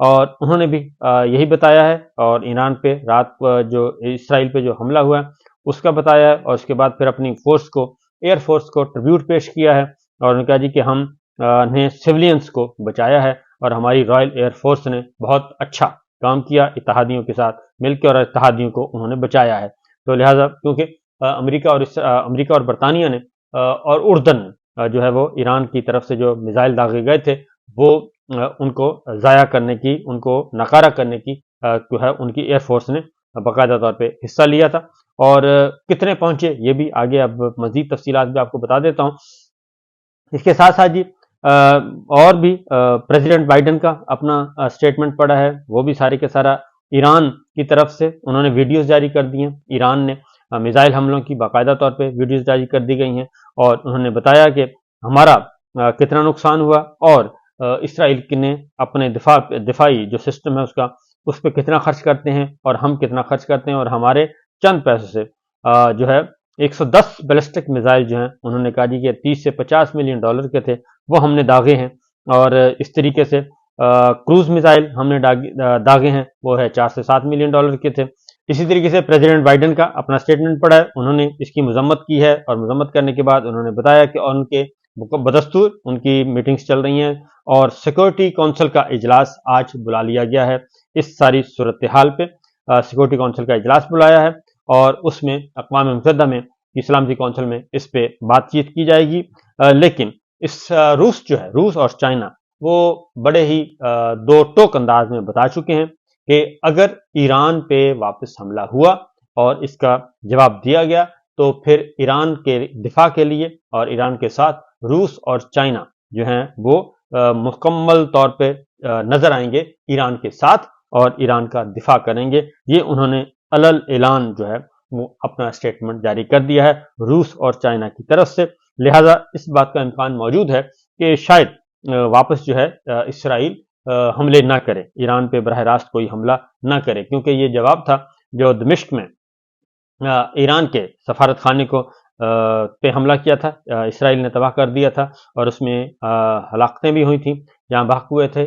اور انہوں نے بھی یہی بتایا ہے، اور ایران پہ رات جو اسرائیل پہ جو حملہ ہوا ہے اس کا بتایا ہے، اور اس کے بعد پھر اپنی فورس کو، ایئر فورس کو ٹریبیوٹ پیش کیا ہے، اور انہوں نے کہا جی کہ ہم نے سولینس کو بچایا ہے، اور ہماری رائل ایئر فورس نے بہت اچھا کام کیا اتحادیوں کے ساتھ مل کے، اور اتحادیوں کو انہوں نے بچایا ہے۔ تو لہٰذا کیونکہ امریکہ اور برطانیہ نے اور اردن جو ہے وہ ایران کی طرف سے جو میزائل داغے گئے تھے وہ ان کو ضائع کرنے کی، ان کو ناکارہ کرنے کی جو ہے ان کی ایئر فورس نے باقاعدہ طور پہ حصہ لیا تھا، اور کتنے پہنچے یہ بھی آگے اب مزید تفصیلات بھی آپ کو بتا دیتا ہوں۔ اس کے ساتھ ساتھ جی اور بھی پریزیڈنٹ بائیڈن کا اپنا سٹیٹمنٹ پڑا ہے، وہ بھی سارے کے سارا ایران کی طرف سے انہوں نے ویڈیوز جاری کر دی ہیں، ایران نے میزائل حملوں کی باقاعدہ طور پہ ویڈیوز جاری کر دی گئی ہیں، اور انہوں نے بتایا کہ ہمارا کتنا نقصان ہوا، اور اسرائیل نے اپنے دفاعی جو سسٹم ہے اس پہ کتنا خرچ کرتے ہیں، اور ہم کتنا خرچ کرتے ہیں، اور ہمارے چند پیسوں سے جو ہے 110 بیلسٹک میزائل جو ہیں انہوں نے کہا جی کہ 30 سے 50 ملین ڈالر کے تھے وہ ہم نے داغے ہیں، اور اس طریقے سے کروز میزائل ہم نے داغے ہیں وہ ہے 4 سے 7 ملین ڈالر کے تھے۔ اسی طریقے سے پریزیڈنٹ بائیڈن کا اپنا سٹیٹمنٹ پڑا ہے، انہوں نے اس کی مذمت کی ہے، اور مذمت کرنے کے بعد انہوں نے بتایا کہ ان کے بدستور ان کی میٹنگز چل رہی ہیں، اور سیکورٹی کونسل کا اجلاس آج بلا لیا گیا ہے۔ اس ساری صورتحال پہ سیکورٹی کونسل کا اجلاس بلایا ہے، اور اس میں اقوام متحدہ میں سلامتی کونسل میں اس پہ بات چیت کی جائے گی۔ لیکن روس اور چائنا وہ بڑے ہی دو ٹوک انداز میں بتا چکے ہیں کہ اگر ایران پہ واپس حملہ ہوا اور اس کا جواب دیا گیا تو پھر ایران کے دفاع کے لیے اور ایران کے ساتھ روس اور چائنا جو ہیں وہ مکمل طور پہ نظر آئیں گے ایران کے ساتھ، اور ایران کا دفاع کریں گے۔ یہ انہوں نے علل اعلان جو ہے وہ اپنا سٹیٹمنٹ جاری کر دیا ہے روس اور چائنا کی طرف سے۔ لہٰذا اس بات کا امکان موجود ہے کہ شاید واپس جو ہے اسرائیل حملے نہ کرے، ایران پہ براہ راست کوئی حملہ نہ کرے، کیونکہ یہ جواب تھا جو دمشق میں ایران کے سفارت خانے کو پہ حملہ کیا تھا، اسرائیل نے تباہ کر دیا تھا، اور اس میں ہلاکتیں بھی ہوئی تھیں جہاں بحق ہوئے تھے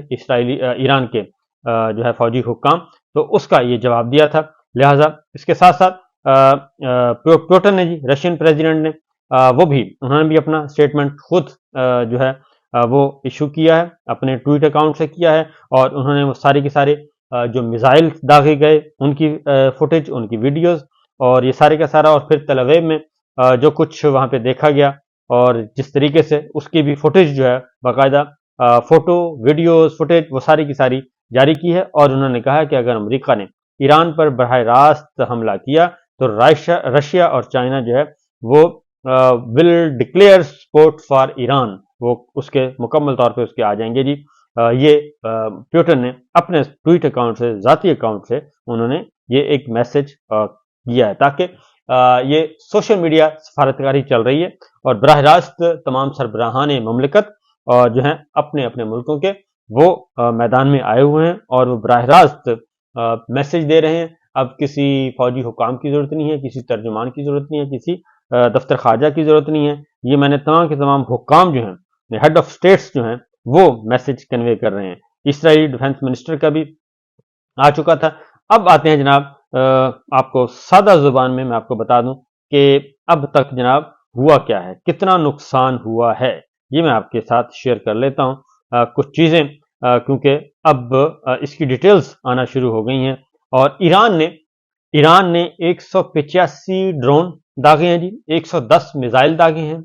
ایران کے جو ہے فوجی حکام، تو اس کا یہ جواب دیا تھا۔ لہٰذا اس کے ساتھ ساتھ پیوٹن نے جی رشین پریزیڈنٹ نے انہوں نے بھی اپنا سٹیٹمنٹ خود جو ہے وہ ایشو کیا ہے، اپنے ٹویٹ اکاؤنٹ سے کیا ہے، اور انہوں نے وہ سارے کے سارے جو میزائل داغے گئے ان کی فوٹیج، ان کی ویڈیوز، اور یہ سارے کا سارا، اور پھر تل اویو میں جو کچھ وہاں پہ دیکھا گیا اور جس طریقے سے اس کی بھی فوٹیج جو ہے باقاعدہ فوٹو ویڈیوز فوٹیج وہ ساری کی ساری جاری کی ہے، اور انہوں نے کہا کہ اگر امریکہ نے ایران پر براہ راست حملہ کیا تو رشیا اور چائنا جو ہے وہ will declare support for Iran, وہ اس کے مکمل طور پہ اس کے آ جائیں گے جی۔ یہ پیوٹن نے اپنے ٹویٹ اکاؤنٹ سے، ذاتی اکاؤنٹ سے انہوں نے یہ ایک میسج کیا ہے تاکہ یہ سوشل میڈیا سفارتکاری چل رہی ہے، اور براہ راست تمام سربراہان مملکت اور جو ہیں اپنے اپنے ملکوں کے وہ میدان میں آئے ہوئے ہیں، اور وہ براہ راست میسج دے رہے ہیں۔ اب کسی فوجی حکام کی ضرورت نہیں ہے، کسی ترجمان کی ضرورت نہیں ہے، کسی دفتر خارجہ کی ضرورت نہیں ہے، یہ میں نے تمام کے تمام حکام جو ہیں، ہیڈ آف اسٹیٹس جو ہیں وہ میسج کنوے کر رہے ہیں۔ اسرائیلی ڈیفنس منسٹر کا بھی آ چکا تھا۔ اب آتے ہیں جناب آپ کو سادہ زبان میں آپ کو بتا دوں کہ اب تک جناب ہوا کیا ہے، کتنا نقصان ہوا ہے، یہ میں آپ کے ساتھ شیئر کر لیتا ہوں کچھ چیزیں، کیونکہ اب اس کی ڈیٹیلز آنا شروع ہو گئی ہیں۔ اور ایران نے 185 ڈرون داغے ہیں جی، 110 میزائل داغے ہیں،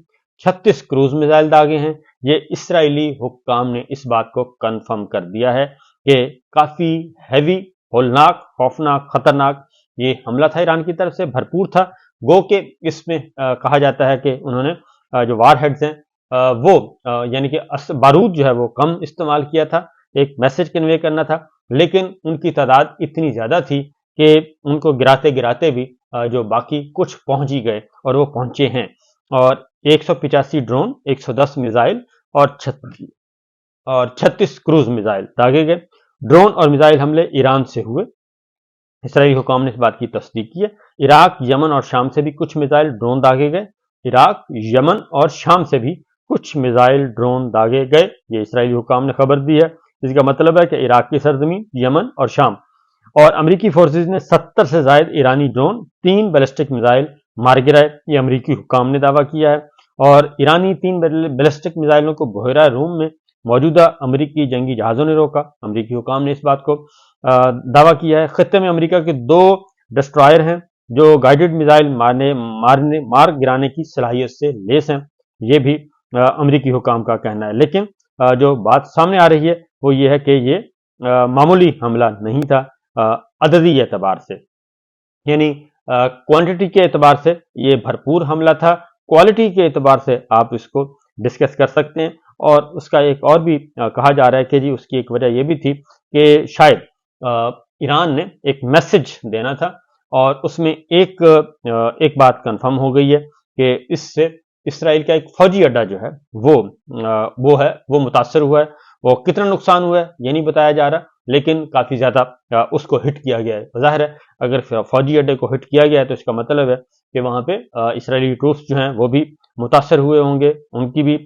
36 کروز میزائل داغے ہیں۔ یہ اسرائیلی حکام نے اس بات کو کنفرم کر دیا ہے کہ کافی ہیوی، ہولناک، خوفناک، خطرناک یہ حملہ تھا، ایران کی طرف سے بھرپور تھا۔ گو کہ اس میں کہا جاتا ہے کہ انہوں نے جو وار ہیڈز ہیں وہ یعنی کہ بارود جو ہے وہ کم استعمال کیا تھا، ایک میسج کنوے کرنا تھا، لیکن ان کی تعداد اتنی زیادہ تھی کہ ان کو گراتے گراتے بھی جو باقی کچھ پہنچ ہی گئے، اور وہ پہنچے ہیں۔ اور 185 ڈرون، 110 میزائل اور 36 کروز میزائل داغے گئے۔ ڈرون اور میزائل حملے ایران سے ہوئے، اسرائیلی حکام نے اس بات کی تصدیق کی ہے۔ عراق، یمن اور شام سے بھی کچھ میزائل ڈرون داغے گئے، عراق، یمن اور شام سے بھی کچھ میزائل ڈرون داغے گئے، یہ اسرائیلی حکام نے خبر دی ہے۔ جس کا مطلب ہے کہ عراق کی سرزمین، یمن اور شام، اور امریکی فورسز نے 70 سے زائد ایرانی ڈرون، 3 بیلسٹک میزائل مار گرائے، یہ امریکی حکام نے دعویٰ کیا ہے۔ اور ایرانی 3 بیلسٹک میزائلوں کو بحیرہ روم میں موجودہ امریکی جنگی جہازوں نے روکا، امریکی حکام نے اس بات کو دعویٰ کیا ہے۔ خطے میں امریکہ کے 2 ڈسٹرائر ہیں جو گائیڈڈ میزائل مار گرانے کی صلاحیت سے لیس ہیں، یہ بھی امریکی حکام کا کہنا ہے۔ لیکن جو بات سامنے آ رہی ہے وہ یہ ہے کہ یہ معمولی حملہ نہیں تھا عددی اعتبار سے، یعنی کوانٹٹی کے اعتبار سے یہ بھرپور حملہ تھا، کوالٹی کے اعتبار سے آپ اس کو ڈسکس کر سکتے ہیں۔ اور اس کا ایک اور بھی کہا جا رہا ہے کہ جی اس کی ایک وجہ یہ بھی تھی کہ شاید ایران نے ایک میسج دینا تھا، اور اس میں ایک بات کنفرم ہو گئی ہے کہ اس سے اسرائیل کا ایک فوجی اڈہ جو ہے وہ متاثر ہوا ہے۔ وہ کتنا نقصان ہوا ہے یہ نہیں بتایا جا رہا، لیکن کافی زیادہ اس کو ہٹ کیا گیا ہے۔ ظاہر ہے اگر فوجی اڈے کو ہٹ کیا گیا ہے تو اس کا مطلب ہے کہ وہاں پہ اسرائیلی ٹروپس جو ہیں وہ بھی متاثر ہوئے ہوں گے، ان کی بھی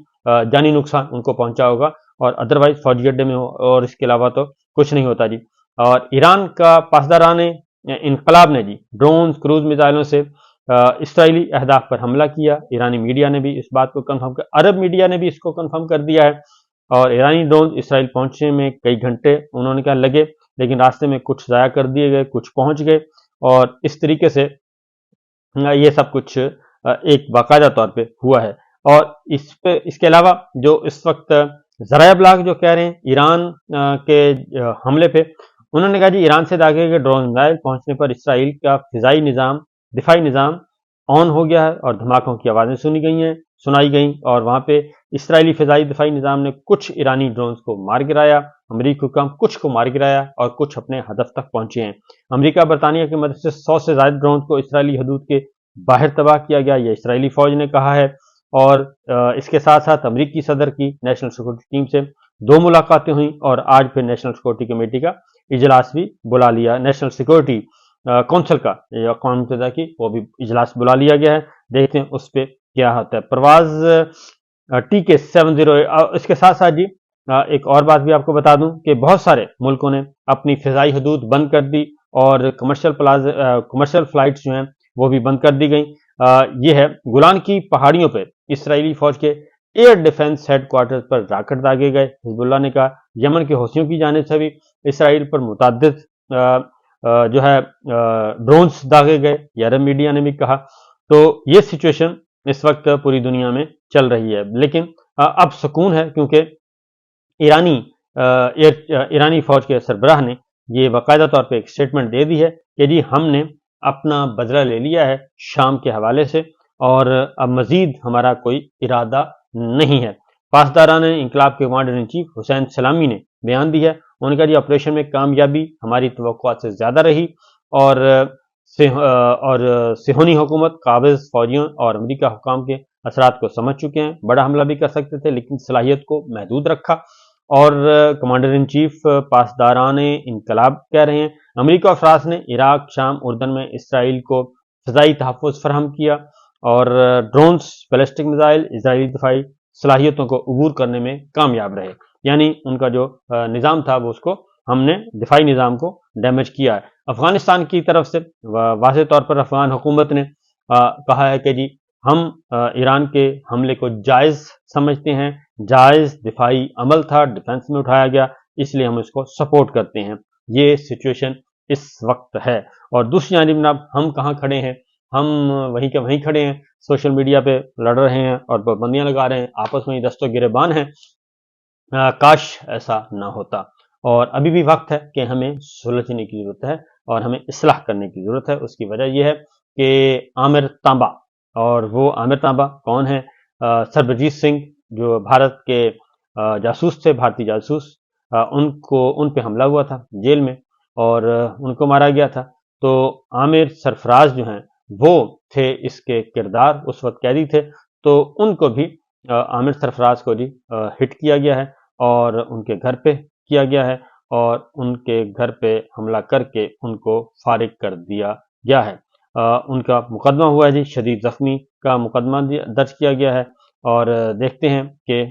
جانی نقصان ان کو پہنچا ہوگا، اور ادروائز فوجی اڈے میں اور اس کے علاوہ تو کچھ نہیں ہوتا جی۔ اور ایران کا پاسداران انقلاب نے جی ڈرونز، کروز میزائلوں سے اسرائیلی اہداف پر حملہ کیا۔ ایرانی میڈیا نے بھی اس بات کو کنفرم کر، عرب میڈیا نے بھی اس کو کنفرم کر دیا ہے۔ اور ایرانی ڈرون اسرائیل پہنچنے میں کئی گھنٹے انہوں نے کہا لگے، لیکن راستے میں کچھ ضائع کر دیے گئے، کچھ پہنچ گئے، اور اس طریقے سے یہ سب کچھ ایک باقاعدہ طور پہ ہوا ہے۔ اور اس کے علاوہ جو اس وقت ذرائع ابلاغ جو کہہ رہے ہیں ایران کے حملے پہ، انہوں نے کہا جی ایران سے داغے گئے ڈرون میزائل پہنچنے پر اسرائیل کا دفاعی نظام آن ہو گیا ہے، اور دھماکوں کی آوازیں سنائی گئیں، اور وہاں پہ اسرائیلی فضائی دفاعی نظام نے کچھ ایرانی ڈرونز کو مار گرایا، امریکی حکام کچھ کو مار گرایا، اور کچھ اپنے ہدف تک پہنچے ہیں۔ امریکہ برطانیہ کی مدد سے 100 سے زائد ڈرونز کو اسرائیلی حدود کے باہر تباہ کیا گیا، یہ اسرائیلی فوج نے کہا ہے۔ اور اس کے ساتھ ساتھ امریکی صدر کی نیشنل سیکورٹی ٹیم سے 2 ملاقاتیں ہوئیں، اور آج پھر نیشنل سیکورٹی کمیٹی کا اجلاس بھی بلا لیا، نیشنل سیکورٹی کونسل کا اقوام متحدہ کی وہ بھی اجلاس بلا لیا گیا ہے۔ دیکھتے ہیں اس پہ کیا ہوتا ہے۔ پرواز TK-70 اس کے ساتھ ساتھ جی ایک اور بات بھی آپ کو بتا دوں کہ بہت سارے ملکوں نے اپنی فضائی حدود بند کر دی، اور کمرشل فلائٹس جو ہیں وہ بھی بند کر دی گئیں۔ یہ ہے گولان کی پہاڑیوں پہ اسرائیلی فوج کے ایئر ڈیفنس ہیڈ کوارٹر پر راکٹ داغے گئے، حزب اللہ نے کہا۔ یمن کے حوثیوں کی جانب سے بھی اسرائیل پر متعدد جو ہے ڈرونز داغے گئے، یہ عرب میڈیا نے بھی کہا۔ تو یہ سچویشن اس وقت پوری دنیا میں چل رہی ہے، لیکن اب سکون ہے کیونکہ ایرانی فوج کے سربراہ نے یہ باقاعدہ طور پہ ایک سٹیٹمنٹ دے دی ہے کہ جی ہم نے اپنا بدلہ لے لیا ہے شام کے حوالے سے، اور اب مزید ہمارا کوئی ارادہ نہیں ہے۔ پاسداران انقلاب کے کمانڈر ان چیف حسین سلامی نے بیان دی ہے، انہوں نے کہا جی آپریشن میں کامیابی ہماری توقعات سے زیادہ رہی، اور صہیونی حکومت قابض فوجیوں اور امریکہ حکام کے اثرات کو سمجھ چکے ہیں، بڑا حملہ بھی کر سکتے تھے لیکن صلاحیت کو محدود رکھا۔ اور کمانڈر ان چیف پاسداران انقلاب کہہ رہے ہیں امریکہ اور فرانس نے عراق، شام، اردن میں اسرائیل کو فضائی تحفظ فراہم کیا، اور ڈرونز، بیلسٹک میزائل اسرائیلی دفاعی صلاحیتوں کو عبور کرنے میں کامیاب رہے، یعنی ان کا جو نظام تھا وہ اس کو ہم نے دفاعی نظام کو ڈیمیج کیا ہے۔ افغانستان کی طرف سے واضح طور پر افغان حکومت نے کہا ہے کہ جی ہم ایران کے حملے کو جائز سمجھتے ہیں، جائز دفاعی عمل تھا، ڈیفنس میں اٹھایا گیا، اس لیے ہم اس کو سپورٹ کرتے ہیں۔ یہ سچویشن اس وقت ہے۔ اور دوسری جانب جناب ہم کہاں کھڑے ہیں؟ ہم وہیں کے وہیں کھڑے ہیں، سوشل میڈیا پہ لڑ رہے ہیں اور پابندیاں لگا رہے ہیں، آپس میں دست و گریبان ہیں۔ کاش ایسا نہ ہوتا، اور ابھی بھی وقت ہے کہ ہمیں سلجھنے کی ضرورت ہے اور ہمیں اصلاح کرنے کی ضرورت ہے۔ اس کی وجہ یہ ہے کہ عامر تانبا، اور وہ عامر تانبا کون ہے؟ سربجیت سنگھ جو بھارت کے جاسوس تھے، بھارتی جاسوس، ان پہ حملہ ہوا تھا جیل میں اور ان کو مارا گیا تھا۔ تو عامر سرفراز جو ہیں وہ تھے اس کے کردار، اس وقت قیدی تھے، تو ان کو بھی عامر سرفراز کو ہٹ کیا گیا ہے اور ان کے گھر پہ کیا گیا ہے، اور ان کے گھر پہ حملہ کر کے ان کو فارغ کر دیا گیا ہے۔ ان کا مقدمہ ہوا ہے جی، شدید زخمی کا مقدمہ درج کیا گیا ہے، اور دیکھتے ہیں کہ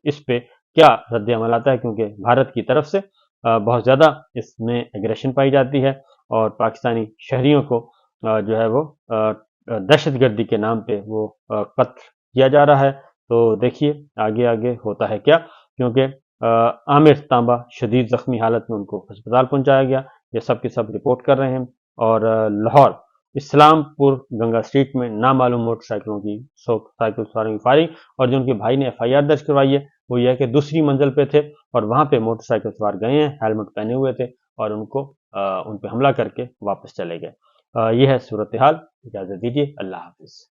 اس پہ کیا رد عمل آتا ہے، کیونکہ بھارت کی طرف سے بہت زیادہ اس میں ایگریشن پائی جاتی ہے اور پاکستانی شہریوں کو جو ہے وہ دہشت گردی کے نام پہ وہ قتل کیا جا رہا ہے۔ تو دیکھیے آگے آگے ہوتا ہے کیا، کیونکہ عامر تانبا شدید زخمی حالت میں ان کو ہسپتال پہنچایا گیا، یہ سب کے سب رپورٹ کر رہے ہیں۔ اور لاہور اسلام پور گنگا اسٹریٹ میں نامعلوم موٹر سائیکلوں کی سائیکل سواروں کی فائرنگ، اور جو ان کے بھائی نے FIR درج کروائی ہے وہ یہ ہے کہ دوسری منزل پہ تھے اور وہاں پہ موٹر سائیکل سوار گئے ہیں، ہیلمٹ پہنے ہوئے تھے اور ان پہ حملہ کر کے واپس چلے گئے۔ یہ ہے صورتحال، اجازت دیجیے، اللہ حافظ۔